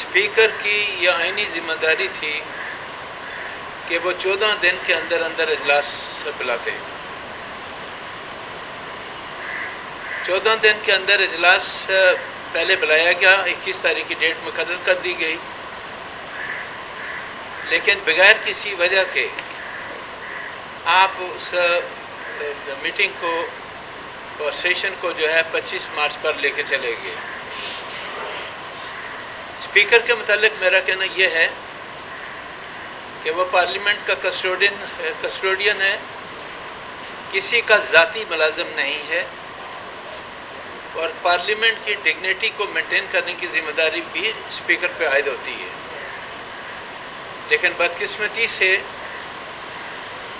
Speaker کی یہ آئینی ذمہ داری تھی کہ وہ 14 دن کے اندر اندر اجلاس بلاتے. 14 دن کے اندر اجلاس پہلے بلایا گیا، 21 تاریخ کی ڈیٹ مقرر کر دی گئی، لیکن بغیر کسی وجہ کے آپ اس میٹنگ کو اور سیشن کو جو ہے 25 مارچ پر لے کے چلے گئے. اسپیکر کے متعلق میرا کہنا یہ ہے کہ وہ پارلیمنٹ کا کسٹوڈین ہے، کسی کا ذاتی ملازم نہیں ہے، اور پارلیمنٹ کی ڈگنیٹی کو مینٹین کرنے کی ذمہ داری بھی اسپیکر پہ عائد ہوتی ہے. لیکن بدقسمتی سے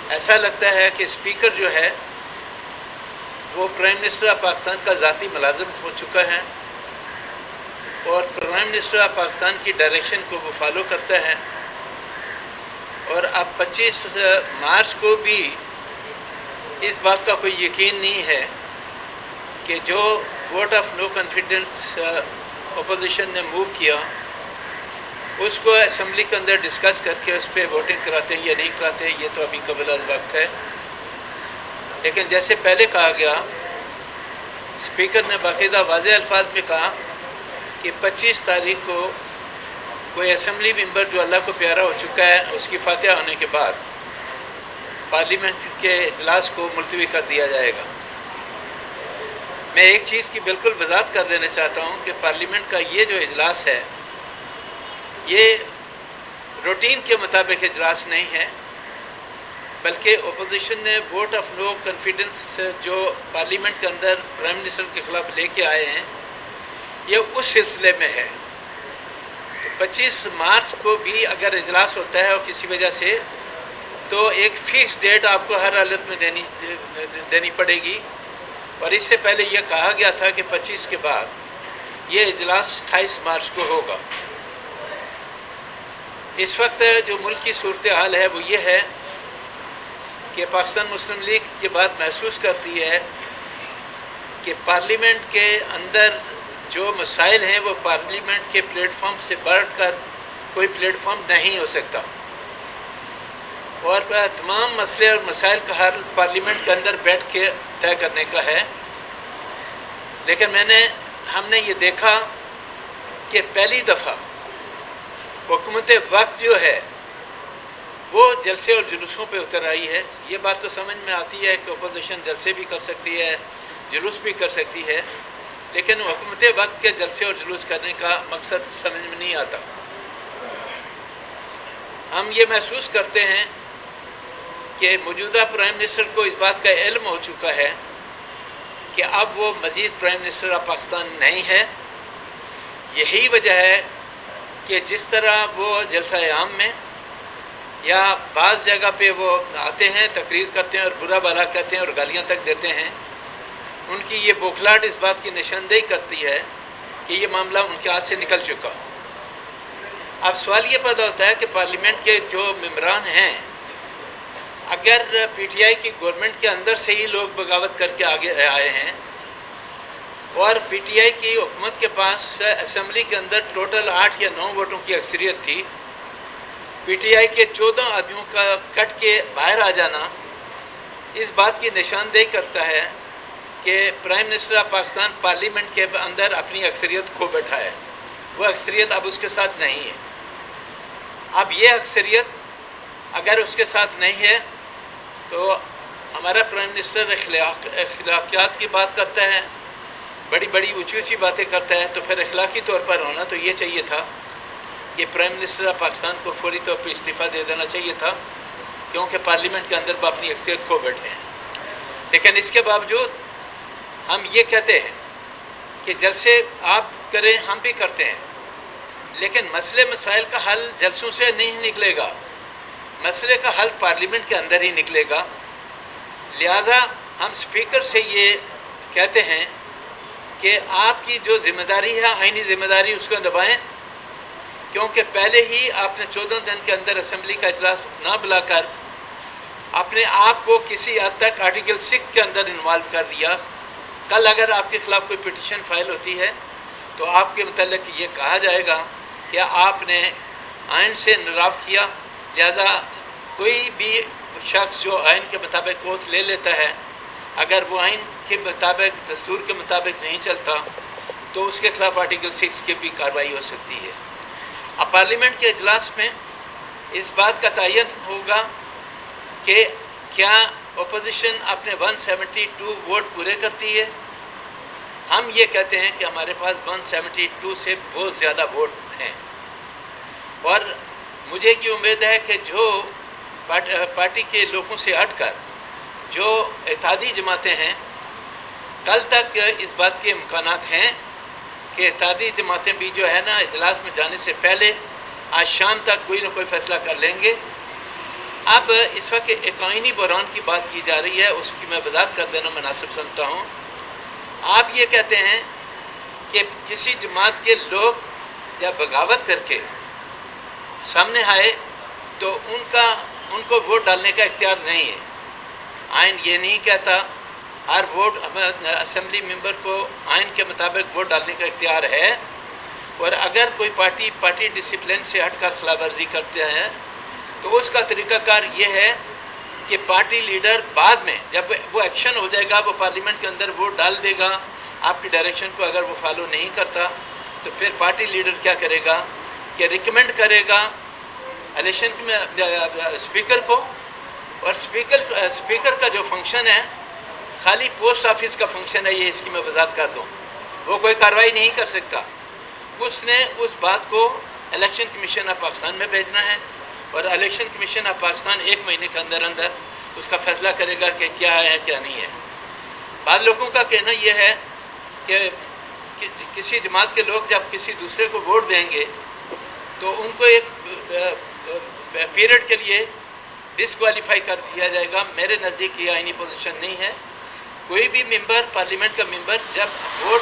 ایسا لگتا ہے کہ اسپیکر جو ہے وہ پرائم منسٹر آف پاکستان کا ذاتی ملازم ہو چکا ہے، اور پرائم منسٹر آف پاکستان کی ڈائریکشن کو وہ فالو کرتا ہے. اور اب 25 مارچ کو بھی اس بات کا کوئی یقین نہیں ہے کہ جو vote of no confidence opposition نے موو کیا اس کو اسمبلی کے اندر ڈسکس کر کے اس پہ ووٹنگ کراتے ہیں یا نہیں کراتے، یہ تو ابھی قبل از وقت ہے. لیکن جیسے پہلے کہا گیا، اسپیکر نے باقاعدہ واضح الفاظ میں کہا کہ 25 تاریخ کو کوئی اسمبلی ممبر جو اللہ کو پیارا ہو چکا ہے اس کی فاتحہ ہونے کے بعد پارلیمنٹ کے اجلاس کو ملتوی کر دیا جائے گا. میں ایک چیز کی بالکل وضاحت کر دینا چاہتا ہوں کہ پارلیمنٹ کا یہ جو اجلاس ہے یہ روٹین کے مطابق اجلاس نہیں ہے، بلکہ اپوزیشن نے ووٹ آف نو کانفیڈنس جو پارلیمنٹ کے اندر پرائم منسٹر کے خلاف لے کے آئے ہیں یہ اس سلسلے میں ہے. 25 مارچ کو بھی اگر اجلاس ہوتا ہے اور کسی وجہ سے تو ایک فکس ڈیٹ آپ کو ہر حالت میں دینی پڑے گی، اور اس سے پہلے یہ کہا گیا تھا کہ 25 کے بعد یہ اجلاس 28 مارچ کو ہوگا. اس وقت جو ملک کی صورتحال ہے وہ یہ ہے کہ پاکستان مسلم لیگ یہ بات محسوس کرتی ہے کہ پارلیمنٹ کے اندر جو مسائل ہیں وہ پارلیمنٹ کے پلیٹ فارم سے بڑھ کر کوئی پلیٹ فارم نہیں ہو سکتا، اور تمام مسئلے اور مسائل کا حل پارلیمنٹ کے اندر بیٹھ کے طے کرنے کا ہے. لیکن ہم نے یہ دیکھا کہ پہلی دفعہ حکومت وقت جو ہے وہ جلسے اور جلوسوں پہ اتر آئی ہے. یہ بات تو سمجھ میں آتی ہے کہ اپوزیشن جلسے بھی کر سکتی ہے، جلوس بھی کر سکتی ہے، لیکن حکومت وقت کے جلسے اور جلوس کرنے کا مقصد سمجھ میں نہیں آتا. ہم یہ محسوس کرتے ہیں کہ موجودہ پرائم منسٹر کو اس بات کا علم ہو چکا ہے کہ اب وہ مزید پرائم منسٹر آف پاکستان نہیں ہے. یہی وجہ ہے کہ جس طرح وہ جلسہ عام میں یا بعض جگہ پہ وہ آتے ہیں، تقریر کرتے ہیں اور برا بھلا کہتے ہیں اور گالیاں تک دیتے ہیں، ان کی یہ بوکھلاہٹ اس بات کی نشاندہی کرتی ہے کہ یہ معاملہ ان کے ہاتھ سے نکل چکا. اب سوال یہ پیدا ہوتا ہے کہ پارلیمنٹ کے جو ممبران ہیں، اگر پی ٹی آئی کی گورنمنٹ کے اندر سے ہی لوگ بغاوت کر کے آگے آئے ہیں اور پی ٹی آئی کی حکومت کے پاس اسمبلی کے اندر ٹوٹل 8 یا 9 ووٹوں کی اکثریت تھی، پی ٹی آئی کے 14 آدمیوں کا کٹ کے باہر آ جانا اس بات کی نشاندہی کرتا ہے کہ prime minister of Pakistan parliament کے اندر اپنی اکثریت کھو بیٹھا ہے. وہ اکثریت اب اس کے ساتھ نہیں ہے. اب یہ اکثریت اگر اس کے ساتھ نہیں ہے تو ہمارا پرائم منسٹر اخلاقیات کی بات کرتا ہے، بڑی بڑی اونچی اونچی باتیں کرتا ہے، تو پھر اخلاقی طور پر ہونا تو یہ چاہیے تھا کہ پرائم منسٹر آف پاکستان کو فوری طور پر استعفیٰ دے دینا چاہیے تھا، کیونکہ پارلیمنٹ کے اندر وہ اپنی اکثریت کھو بیٹھے ہیں. لیکن اس کے باوجود ہم یہ کہتے ہیں کہ جلسے آپ کریں، ہم بھی کرتے ہیں، لیکن مسئلے مسائل کا حل جلسوں سے نہیں نکلے گا، مسئلے کا حل پارلیمنٹ کے اندر ہی نکلے گا. لہذا ہم اسپیکر سے یہ کہتے ہیں کہ آپ کی جو ذمہ داری ہے، آئینی ذمہ داری، اس کو نبھائیں، کیونکہ پہلے ہی آپ نے 14 دن کے اندر اسمبلی کا اجلاس نہ بلا کر اپنے آپ کو کسی حد تک آرٹیکل 6 کے اندر انوالو کر دیا. کل اگر آپ کے خلاف کوئی پٹیشن فائل ہوتی ہے تو آپ کے متعلق یہ کہا جائے گا کہ آپ نے آئین سے انحراف کیا، لہذا کوئی بھی شخص جو آئین کے مطابق اوتھ لے لیتا ہے، اگر وہ آئین کے مطابق، دستور کے مطابق نہیں چلتا تو اس کے خلاف آرٹیکل 6 کی بھی کارروائی ہو سکتی ہے۔ اب پارلیمنٹ کے اجلاس میں اس بات کا تعین ہوگا کہ کیا اپوزیشن اپنے 172 ووٹ پورے کرتی ہے۔ ہم یہ کہتے ہیں کہ ہمارے پاس 172 سے بہت زیادہ ووٹ ہیں، اور مجھے کی امید ہے کہ جو پارٹی کے لوگوں سے ہٹ کر جو اتحادی جماعتیں ہیں، کل تک اس بات کے امکانات ہیں کہ اتحادی جماعتیں بھی جو ہے نا اجلاس میں جانے سے پہلے آج شام تک کوئی نہ کوئی فیصلہ کر لیں گے۔ اب اس وقت ایک آئینی بحران کی بات کی جا رہی ہے، اس کی میں وضاحت کر دینا مناسب سمجھتا ہوں۔ آپ یہ کہتے ہیں کہ کسی جماعت کے لوگ جب بغاوت کر کے سامنے آئے تو ان کو ووٹ ڈالنے کا اختیار نہیں ہے۔ آئین یہ نہیں کہتا، ہر ووٹ اسمبلی ممبر کو آئین کے مطابق ووٹ ڈالنے کا اختیار ہے، اور اگر کوئی پارٹی ڈسپلن سے ہٹ کر خلاف ورزی کرتے ہیں تو اس کا طریقہ کار یہ ہے کہ پارٹی لیڈر بعد میں جب وہ ایکشن ہو جائے گا، وہ پارلیمنٹ کے اندر ووٹ ڈال دے گا آپ کی ڈائریکشن کو، اگر وہ فالو نہیں کرتا تو پھر پارٹی لیڈر کیا کرے گا کہ ریکمینڈ کرے گا الیکشن میں اسپیکر کو، اور اسپیکر کا جو فنکشن ہے خالی پوسٹ آفس کا فنکشن ہے، یہ اس کی میں وضاحت کر دوں، وہ کوئی کارروائی نہیں کر سکتا۔ اس نے اس بات کو الیکشن کمیشن آف پاکستان میں بھیجنا ہے، اور الیکشن کمیشن آف پاکستان 1 مہینے کے اندر اندر اس کا فیصلہ کرے گا کہ کیا ہے کیا نہیں ہے۔ بعض لوگوں کا کہنا یہ ہے کہ کسی جماعت کے لوگ جب کسی دوسرے کو ووٹ دیں گے تو ان کو ایک پیریڈ کے لیے ڈسکوالیفائی کر دیا جائے گا۔ میرے نزدیک یہ آئینی پوزیشن نہیں ہے۔ کوئی بھی ممبر، پارلیمنٹ کا ممبر جب ووٹ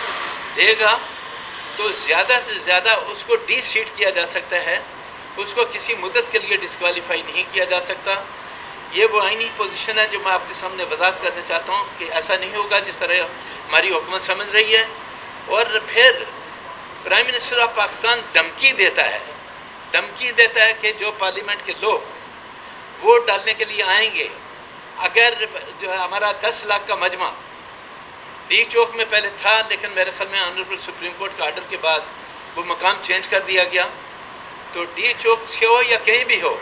دے گا تو زیادہ سے زیادہ اس کو ڈی سیٹ کیا جا سکتا ہے، اس کو کسی مدت کے لیے ڈسکوالیفائی نہیں کیا جا سکتا۔ یہ وہ آئینی پوزیشن ہے جو میں آپ کے سامنے وضاحت کرنا چاہتا ہوں کہ ایسا نہیں ہوگا جس طرح ہماری حکومت سمجھ رہی ہے۔ اور پھر پرائم منسٹر آف پاکستان دھمکی دیتا ہے کہ جو پارلیمنٹ کے لوگ ووٹ ڈالنے کے لیے آئیں گے، اگر جو ہے ہمارا 10 لاکھ کا مجمع ڈی چوک میں پہلے تھا، لیکن میرے خیال میں آنریبل سپریم کورٹ کا آرڈر کے بعد وہ مقام چینج کر دیا گیا، تو ڈی چوک سے ہو یا کہیں بھی ہو،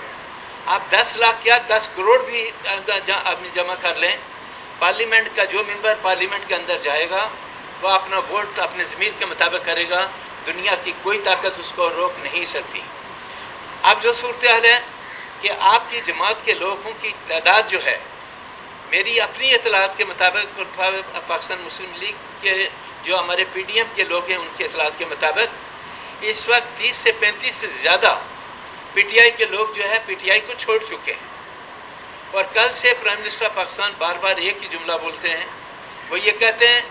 آپ 10 لاکھ یا 10 کروڑ بھی آدمی جمع کر لیں، پارلیمنٹ کا جو ممبر پارلیمنٹ کے اندر جائے گا وہ اپنا ووٹ اپنے ضمیر کے مطابق کرے گا، دنیا کی کوئی طاقت اس کو روک نہیں سکتی۔ اب جو صورتحال ہے کہ آپ کی جماعت کے لوگوں کی تعداد جو ہے، میری اپنی اطلاعات کے مطابق پاکستان مسلم لیگ کے جو ہمارے پی ڈی ایم کے لوگ ہیں ان کی اطلاعات کے مطابق اس وقت 30 سے 35 سے زیادہ پی ٹی آئی کے لوگ جو ہے پی ٹی آئی کو چھوڑ چکے ہیں، اور کل سے پرائم منسٹر آف پاکستان بار بار ایک ہی جملہ بولتے ہیں، وہ یہ کہتے ہیں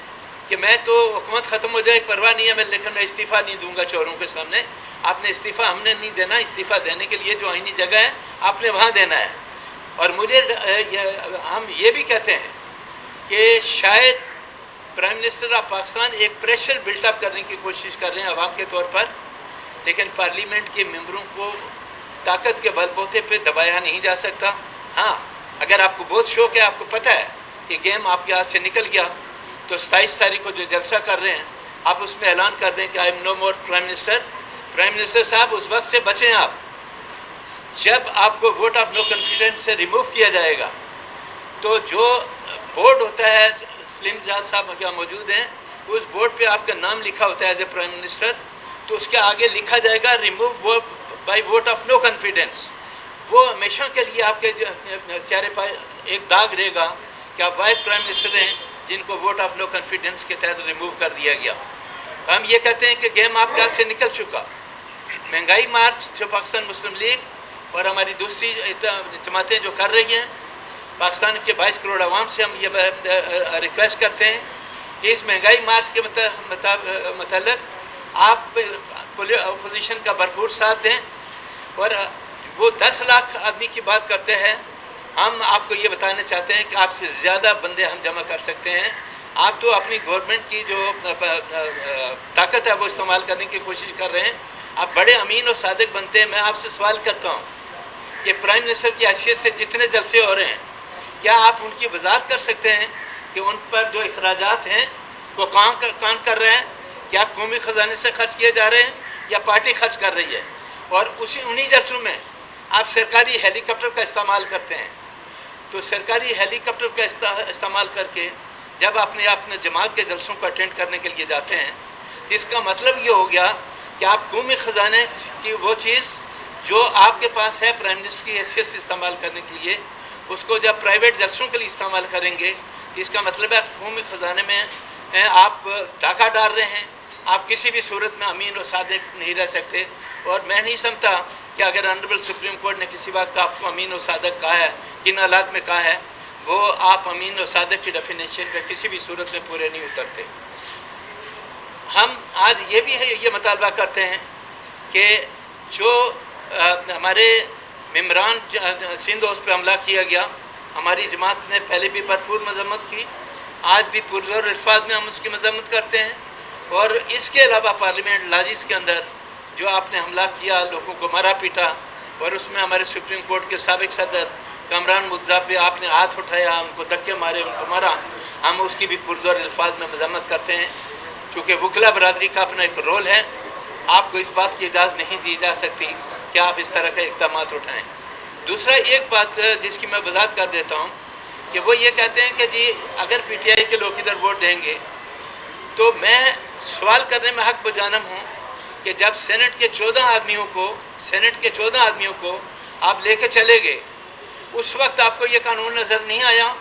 کہ میں تو حکومت ختم ہو جائے پرواہ نہیں ہے، لیکن میں استعفیٰ نہیں دوں گا چوروں کے سامنے۔ آپ نے استعفیٰ ہم نے نہیں دینا، استعفیٰ دینے کے لیے جو آئینی جگہ ہے آپ نے وہاں دینا ہے۔ اور ہم یہ بھی کہتے ہیں کہ شاید پرائم منسٹر آف پاکستان ایک پریشر بلٹ اپ کرنے کی کوشش کر رہے ہیں عوام کے طور پر، لیکن پارلیمنٹ کے ممبروں کو طاقت کے بل بوتے پہ دبایا نہیں جا سکتا۔ ہاں، اگر آپ کو بہت شوق ہے، آپ کو پتہ ہے کہ گیم آپ کے ہاتھ سے نکل گیا، تو 27 تاریخ کو جو جلسہ کر رہے ہیں آپ اس میں اعلان کر دیں کہ I'm no more prime minister. Prime minister صاحب اس وقت سے بچیں آپ جب آپ کو ووٹ آف نو کانفیڈنس سے ریموو کیا جائے گا، تو جو بورڈ ہوتا ہے، سلیم زیاد صاحب کیا موجود ہیں، اس بورڈ پہ آپ کا نام لکھا ہوتا ہے ایز اے پرائم منسٹر، تو اس کے آگے لکھا جائے گا remove by vote of no confidence. وہ ہمیشہ کے لیے آپ کے چہرے پر ایک داغ رہے گا کہ آپ وائس پرائم منسٹر ہیں جن کو ووٹ آف نو کانفیڈنس کے تحت ریموو کر دیا گیا۔ ہم یہ کہتے ہیں کہ گیم آپ کے ہاتھ سے نکل چکا۔ مہنگائی مارچ جو پاکستان مسلم لیگ اور ہماری دوسری جماعتیں جو کر رہی ہیں، پاکستان کے 22 کروڑ عوام سے ہم یہ ریکویسٹ کرتے ہیں کہ اس مہنگائی مارچ کے متعلق آپ اپوزیشن کا بھرپور ساتھ دیں، اور وہ 10 لاکھ آدمی کی بات کرتے ہیں، ہم آپ کو یہ بتانا چاہتے ہیں کہ آپ سے زیادہ بندے ہم جمع کر سکتے ہیں۔ آپ تو اپنی گورنمنٹ کی جو طاقت ہے وہ استعمال کرنے کی کوشش کر رہے ہیں، آپ بڑے امین اور صادق بنتے ہیں. میں آپ سے سوال کرتا ہوں کہ پرائم منسٹر کی حیثیت سے جتنے جلسے ہو رہے ہیں کیا آپ ان کی وضاحت کر سکتے ہیں کہ ان پر جو اخراجات ہیں وہ کون کر رہے ہیں؟ کیا قومی خزانے سے خرچ کیے جا رہے ہیں یا پارٹی خرچ کر رہی ہے؟ اور انہی جلسوں میں آپ سرکاری ہیلی کاپٹر کا استعمال کرتے ہیں. تو سرکاری ہیلی کاپٹر کا استعمال کر کے جب اپنے جماعت کے جلسوں کو اٹینڈ کرنے کے لیے جاتے ہیں تو اس کا مطلب یہ ہو گیا کہ آپ قومی خزانے کی وہ چیز جو آپ کے پاس ہے پرائم منسٹر کی حیثیت سے استعمال کرنے کے لیے، اس کو جب پرائیویٹ جلسوں کے لیے استعمال کریں گے تو اس کا مطلب ہے قومی خزانے میں آپ ڈاکہ ڈال رہے ہیں. آپ کسی بھی صورت میں امین و صادق نہیں رہ سکتے. اور میں نہیں سمجھتا کہ اگر آنریبل سپریم کورٹ نے کسی وقت آپ کو امین و صادق کہا ہے، کن حالات میں کہا ہے، وہ آپ امین و صادق کی ڈیفینیشن پہ کسی بھی صورت میں پورے نہیں اترتے. ہم آج یہ مطالبہ کرتے ہیں کہ جو ہمارے ممبران سندھ اس پہ حملہ کیا گیا، ہماری جماعت نے پہلے بھی بھرپور مذمت کی، آج بھی پرزور الفاظ میں ہم اس کی مذمت کرتے ہیں. اور اس کے علاوہ پارلیمنٹ لاجز کے اندر جو آپ نے حملہ کیا، لوگوں کو مارا پیٹا، اور اس میں ہمارے سپریم کورٹ کے سابق صدر کامران مرتضیٰ پہ آپ نے ہاتھ اٹھایا، ان کو دھکے مارے، ان کو مارا، ہم اس کی بھی پرزور الفاظ میں مذمت کرتے ہیں. کیونکہ وکلا برادری کا اپنا ایک رول ہے، آپ کو اس بات کی اجازت نہیں دی جا سکتی کہ آپ اس طرح کے اقدامات اٹھائیں. دوسرا ایک بات جس کی میں وضاحت کر دیتا ہوں کہ وہ یہ کہتے ہیں کہ جی اگر پی ٹی آئی کے لوگ ادھر ووٹ دیں گے، تو میں سوال کرنے میں حق بجانب ہوں کہ جب سینٹ کے 14 آدمیوں کو آپ لے کے چلے گئے، اس وقت آپ کو یہ قانون نظر نہیں آیا؟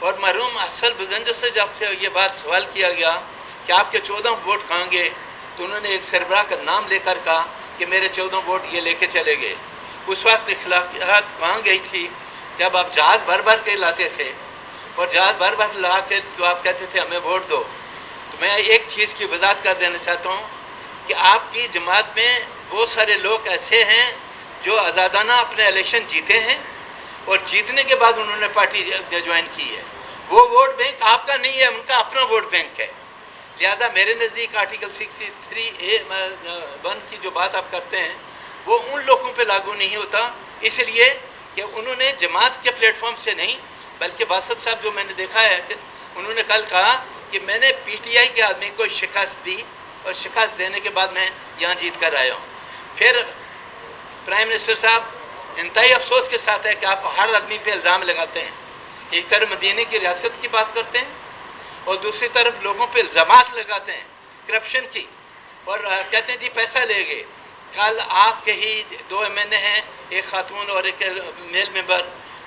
اور مرحوم احسن بزنجر سے جب یہ بات سوال کیا گیا کہ آپ کے 14 ووٹ کہاں گے، تو انہوں نے ایک سربراہ کا نام لے کر کہا کہ میرے 14 ووٹ یہ لے کے چلے گئے. اس وقت اخلاقیات کہاں گئی تھی جب آپ جہاز بھر بھر کے لاتے تھے، اور جہاز بھر بھر لا کے تو آپ کہتے تھے ہمیں ووٹ دو. تو میں ایک چیز کی وضاحت کر دینا چاہتا ہوں کہ آپ کی جماعت میں بہت سارے لوگ ایسے ہیں جو آزادانہ اپنے الیکشن جیتے ہیں، اور جیتنے کے بعد انہوں نے پارٹی جوائن کی ہے. وہ ووٹ بینک آپ کا نہیں ہے، ان کا اپنا ووٹ بینک ہے. لہذا میرے نزدیک آرٹیکل 63(a)(1) کی جو بات آپ کرتے ہیں وہ ان لوگوں پہ لاگو نہیں ہوتا، اس لیے کہ انہوں نے جماعت کے پلیٹ فارم سے نہیں، بلکہ باسط صاحب جو میں نے دیکھا ہے کہ انہوں نے کل کہا کہ میں نے پی ٹی آئی کے آدمی کو شکست دی، اور شکست دینے کے بعد میں یہاں جیت کر آیا ہوں. پھر پرائم منسٹر صاحب انتہائی افسوس کے ساتھ ہے کہ آپ ہر آدمی پہ الزام لگاتے ہیں. ایک طرف مدینہ کی ریاست کی بات کرتے ہیں اور دوسری طرف لوگوں پہ الزامات لگاتے ہیں کرپشن کی، اور کہتے ہیں جی پیسہ لے گئے. کل آپ کے ہی 2 MNA ہیں، ایک خاتون اور ایک میل ممبر،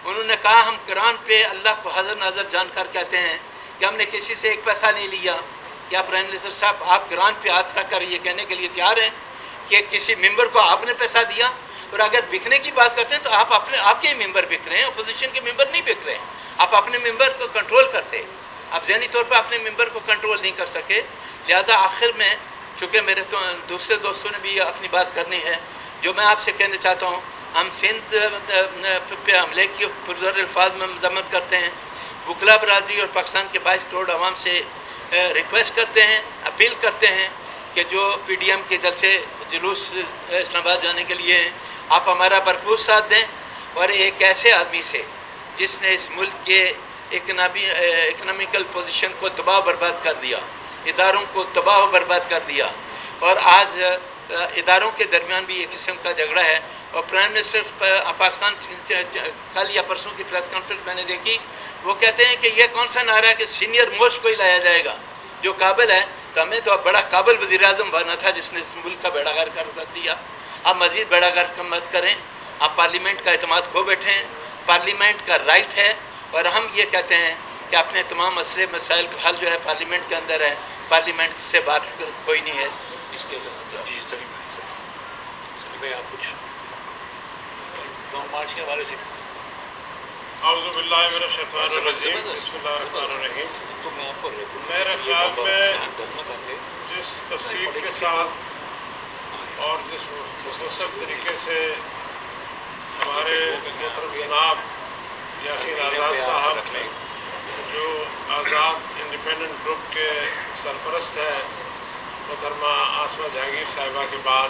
انہوں نے کہا ہم قرآن پہ اللہ کو حاضر ناظر جان کر کہتے ہیں کہ ہم نے کسی سے ایک پیسہ نہیں لیا. کیا پرائم منسٹر صاحب آپ قرآن پہ ہاتھ رکھ کر یہ کہنے کے لیے تیار ہیں کہ کسی ممبر کو آپ نے پیسہ دیا؟ اور اگر بکنے کی بات کرتے ہیں تو آپ کے ہی ممبر بک رہے ہیں، اپوزیشن کے ممبر نہیں بک رہے ہیں. آپ اپنے ممبر کو کنٹرول کرتے، آپ ذہنی طور پہ اپنے ممبر کو کنٹرول نہیں کر سکے. لہذا آخر میں چونکہ میرے دوسرے دوستوں نے بھی اپنی بات کرنی ہے، جو میں آپ سے کہنا چاہتا ہوں، ہم سندھ پہ حملے کی پرزور الفاظ میں مذمت کرتے ہیں. وکلا برادری اور پاکستان کے 22 کروڑ عوام سے ریکویسٹ کرتے ہیں، اپیل کرتے ہیں کہ جو پی ڈی ایم کے جلسے جلوس اسلام آباد جانے کے لیے ہیں، آپ ہمارا بھرپور ساتھ دیں. اور ایک ایسے آدمی سے جس نے اس ملک کے اکنامیکل پوزیشن کو تباہ برباد کر دیا، اداروں کو تباہ و برباد کر دیا، اور آج اداروں کے درمیان بھی ایک قسم کا جھگڑا ہے. اور پرائم منسٹر پاکستان کل یا پرسوں کی پریس کانفرنس میں نے دیکھی، وہ کہتے ہیں کہ یہ کون سا نعرہ ہے کہ سینئر موسٹ کو ہی لایا جائے گا جو قابل ہے. تو ہمیں تو اب بڑا قابل وزیر اعظم بنا تھا جس نے اس ملک کا بیڑا غرق کر دیا. آپ مزید بیڑا غرق مت کریں، آپ پارلیمنٹ کا اعتماد کھو بیٹھے ہیں. پارلیمنٹ کا رائٹ ہے، اور ہم یہ کہتے ہیں کہ اپنے تمام مسئلے مسائل کا حل جو ہے پارلیمنٹ کے اندر ہے، پارلیمنٹ سے باہر کوئی نہیں ہے. اس کے آپ کچھ لانگ مارچ کے حوالے سے اعوذ باللہ من الشیطان الرجیم، بسم اللہ الرحمن الرحیم. میرے خیال میں جس تفصیل کے ساتھ اور جس مسلسل طریقے سے ہمارے جناب یاسین آزاد صاحب جو آزاد انڈیپینڈنٹ گروپ کے سرپرست ہیں محترمہ آسمہ جہانگیر صاحبہ کے بعد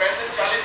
35-40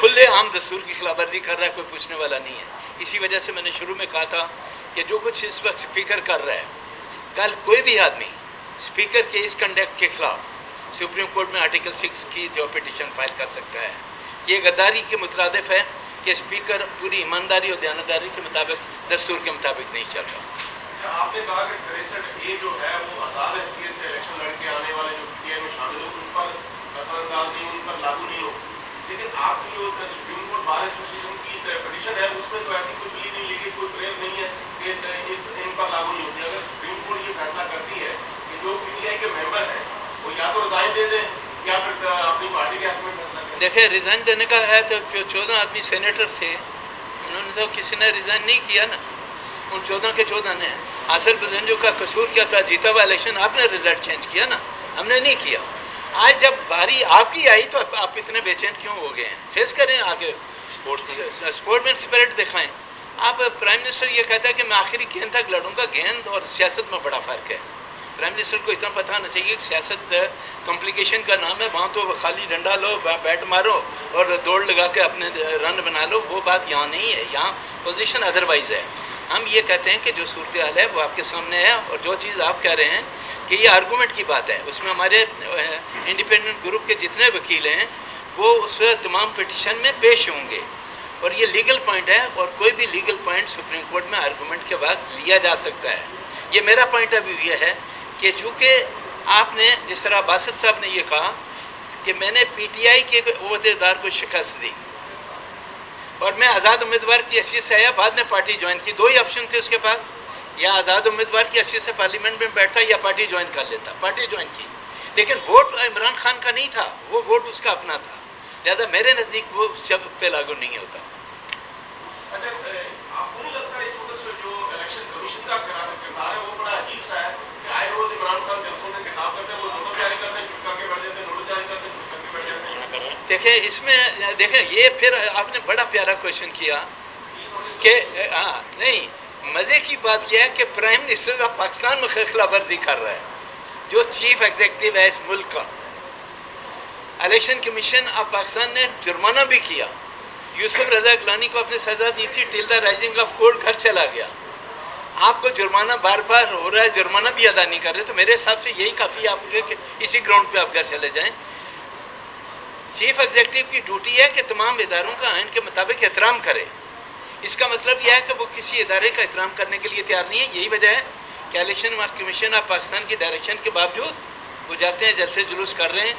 کھلے عام دستور کی خلاف ورزی کر رہا ہے، کوئی پوچھنے والا نہیں ہے۔ اسی وجہ سے میں نے شروع میں کہا تھا کہ جو کچھ اس وقت اسپیکر کر رہا ہے، کل کوئی بھی آدمی اسپیکر کے اس کنڈکٹ کے خلاف سپریم کورٹ میں آرٹیکل 6 کی جو پٹیشن فائل کر سکتا ہے۔ یہ غداری کے مترادف ہے کہ اسپیکر پوری ایمانداری اور دیانتداری کے مطابق دستور کے مطابق نہیں چل رہا۔ آپ نے کہا کہ 63A جو ہے وہ آزاد حیثیت سے الیکشن لڑ کے آنے والے جو پی ٹی آئی میں شامل ہو ان پر اثر انداز نہیں، ان پر لاگو نہیں ہو، لیکن آپ کی جو سپریم کورٹ بار ایسوسیشن کی پٹیشن ہے اس میں تو ایسی کوئی پلی نہیں لکھی، کوئی پریئر نہیں ہے کہ ان پر لاگو نہیں ہوتی۔ اگر سپریم کورٹ یہ فیصلہ کرتی ہے کہ جو پی ٹی آئی کے ممبر ہیں وہ یا تو ریزائن دے دیں یا پھر اپنی پارٹی کے حق میں فیصلہ کریں۔ دیکھیں ریزائن دینے کا ہے تو جو 14 آدمی سینیٹر تھے انہوں نے تو کسی نے ریزائن نہیں کیا نا، ان 14 کے 14 نے۔ آصر بزنجو کا قصور کیا تھا؟ جیتا ہوا الیکشن آپ نے رزلٹ چینج کیا نا، ہم نے نہیں کیا۔ آج جب باری آپ کی آئی تو آپ اتنے بے چین کیوں ہو گئے ہیں؟ فیس کریں آگے، اسپورٹ مین اسپرٹ دکھائیں۔ آپ پرائم منسٹر یہ کہتا ہے کہ میں آخری گیند تک لڑوں گا، گیند اور سیاست میں بڑا فرق ہے۔ پرائم منسٹر کو اتنا پتہ ہونا چاہیے کہ سیاست کمپلیکیشن کا نام ہے، وہاں تو خالی ڈنڈا لو، بیٹ مارو اور دوڑ لگا کے اپنے رن بنا لو، وہ بات یہاں نہیں ہے، یہاں پوزیشن ادروائز ہے۔ ہم یہ کہتے ہیں کہ جو صورتحال ہے وہ آپ کے سامنے ہے، اور جو چیز آپ کہہ رہے ہیں کہ یہ آرگومنٹ کی بات ہے، اس میں ہمارے انڈیپینڈنٹ گروپ کے جتنے وکیل ہیں وہ اس تمام پٹیشن میں پیش ہوں گے، اور یہ لیگل پوائنٹ ہے، اور کوئی بھی لیگل پوائنٹ سپریم کورٹ میں آرگومنٹ کے وقت لیا جا سکتا ہے۔ یہ میرا پوائنٹ اب یہ ہے کہ چونکہ آپ نے جس طرح باسط صاحب نے یہ کہا کہ میں نے پی ٹی آئی کے عہدے دار کو شکست دی اور میں آزاد امیدوار کی حیثیت سے آیا، بعد میں پارٹی جوائن کی، دو ہی آپشن تھے اس کے پاس، یا آزاد امیدوار کی حیثیت سے پارلیمنٹ میں بیٹھتا یا پارٹی جوائن کر لیتا۔ پارٹی جوائن کی، لیکن ووٹ عمران خان کا نہیں تھا، وہ ووٹ اس کا اپنا تھا، لہذا میرے نزدیک وہ اس شب پہ لاگو نہیں ہوتا۔ اچھا، آپ کو نہیں لگتا اس وقت جو الیکشن کمیشن کا کردار ہے وہ بڑا عجیب سا ہے کہ آئے روز عمران خان جلسوں میں خطاب کرتے ہیں، وہ نوٹس جاری کرتے ہیں، چپ کر کے بیٹھ جاتے ہیں، نوٹس جاری کرتے ہیں، چپ کر کے بیٹھ جاتے ہیں۔ دیکھیں اس میں دیکھیں یہ پھر آپ نے بڑا پیارا کوشچن کیا کہ نہیں، مزے کی بات یہ ہے کہ پرائم منسٹر آف پاکستان میں خلاف ورزی کر رہا ہے، جو چیف ایگزیکٹو ہے اس ملک کا۔ الیکشن کمیشن آف پاکستان نے جرمانہ بھی کیا، یوسف رضا گیلانی کو اپنے سزا دی تھی، ٹل دا رائزنگ آف کورٹ گھر چلا گیا۔ آپ کو جرمانہ بار بار ہو رہا ہے، جرمانہ بھی ادا نہیں کر رہے، تو میرے حساب سے یہی کافی ہے آپ کے کہ اسی گراؤنڈ پہ آپ گھر چلے جائیں۔ چیف ایگزیکٹو کی ڈیوٹی ہے کہ تمام اداروں کا آئین کے مطابق احترام کرے۔ اس کا مطلب یہ ہے کہ وہ کسی ادارے کا احترام کرنے کے لیے تیار نہیں ہے۔ یہی وجہ ہے کہ الیکشن کمیشن آف پاکستان کی ڈائریکشن کے باوجود وہ جاتے ہیں، جلسے جلوس کر رہے ہیں،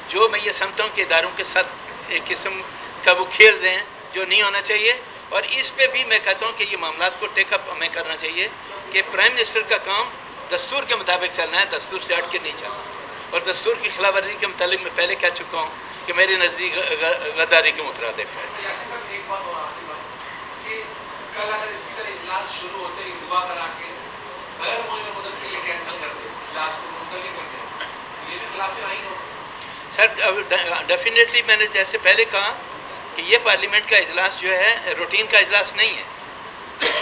جو میں یہ سمجھتا ہوں کہ اداروں کے ساتھ ایک قسم کا وہ کھیل رہے ہیں جو نہیں ہونا چاہیے۔ اور اس پہ بھی میں کہتا ہوں کہ یہ معاملات کو ٹیک اپ ہمیں کرنا چاہیے کہ پرائم منسٹر کا کام دستور کے مطابق چلنا ہے، دستور سے ہٹ کے نہیں چلنا۔ اور دستور کی خلاف ورزی کے متعلق میں پہلے کہہ چکا ہوں کہ میرے نزدیک غداری کے مترادف ہے۔ ایک بات اور آخری بات کہ کل اگر اسپیکر اجلاس شروع ہوتے ہی دعا کرا کے غیر معینہ مدت کے لیے کینسل کرتے، اجلاس کو منتقل کرتے، یہ بھی خلاف آئین ہوگا۔ سر ڈیفینیٹلی میں نے جیسے پہلے کہا کہ یہ پارلیمنٹ کا اجلاس جو ہے روٹین کا اجلاس نہیں ہے،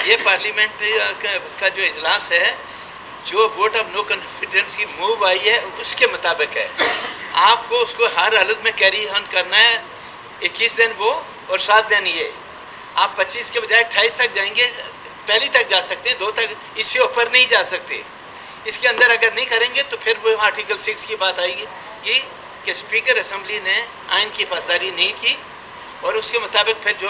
یہ پارلیمنٹ کا جو اجلاس ہے جو ووٹ آف نو کانفیڈنس کی موو آئی ہے اس کے مطابق ہے۔ آپ کو اس کو ہر حالت میں کیری آن کرنا ہے، 21 دن وہ اور 7 دن یہ۔ آپ 25 کے بجائے 28 تک جائیں گے، پہلی تک جا سکتے ہیں، 2 تک، اس سے اوپر نہیں جا سکتے۔ اس کے اندر اگر نہیں کریں گے تو پھر وہ آرٹیکل 6 کی بات آئے گی یہ کہ اسپیکر اسمبلی نے آئین کی پاسداری نہیں کی، اور اس کے مطابق پھر جو